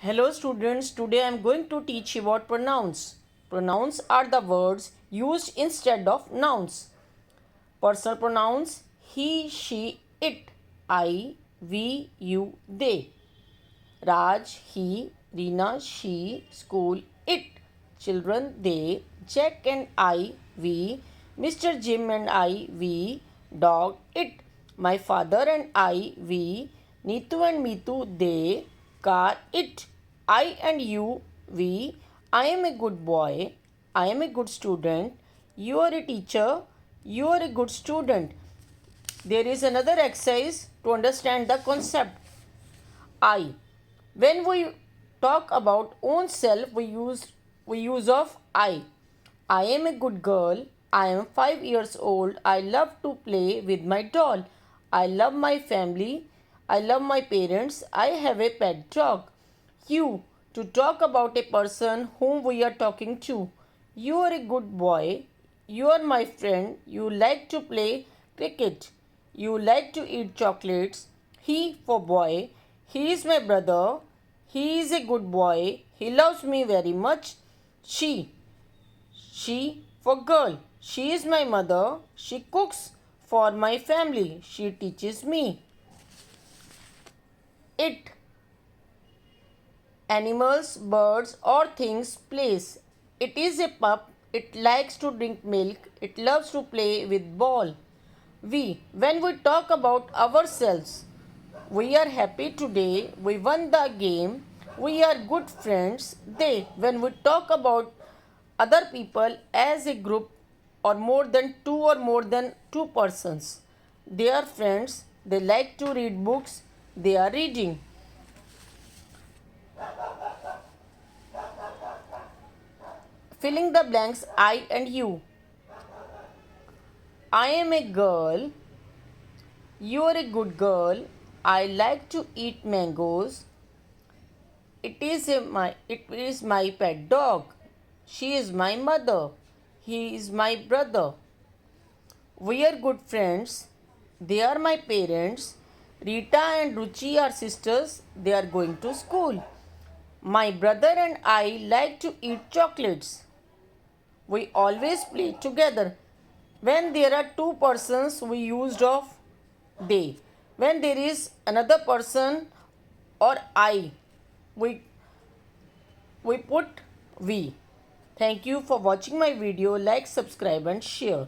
Hello students, today I am going to teach you about pronouns. Pronouns are the words used instead of nouns. Personal pronouns he, she, it, I, we, you, they. Raj, he, Reena, she, school, it, children, they, Jack and I, we, Mr. Jim and I, we, dog, it, my father and I, we, Neetu and Meetu, they, car, it, I and you, we, I am a good boy, I am a good student, you are a teacher, you are a good student. There is another exercise to understand the concept. I. When we talk about own self, we use of I. I am a good girl. I am 5 years old. I love to play with my doll. I love my family. I love my parents. I have a pet dog. You. To talk about a person whom we are talking to. You are a good boy. You are my friend. You like to play cricket. You like to eat chocolates. He for boy. He is my brother. He is a good boy. He loves me very much. She. She for girl. She is my mother. She cooks for my family. She teaches me. It. Animals, birds or things, place. It is a pup. It likes to drink milk. It loves to play with ball. We. When we talk about ourselves, we are happy today. We won the game. We are good friends. They. When we talk about other people as a group or more than two persons, they are friends. They like to read books. They are reading. Filling the blanks I and you. I am a girl. You are a good girl. I like to eat mangoes. It is my pet dog. She is my mother. He is my brother. We are good friends. They are my parents. Rita and Ruchi are sisters. They are going to school. My brother and I like to eat chocolates. We always play together. When there are two persons, we used of they. When there is another person or I, we put we. Thank you for watching my video. Like, subscribe and share.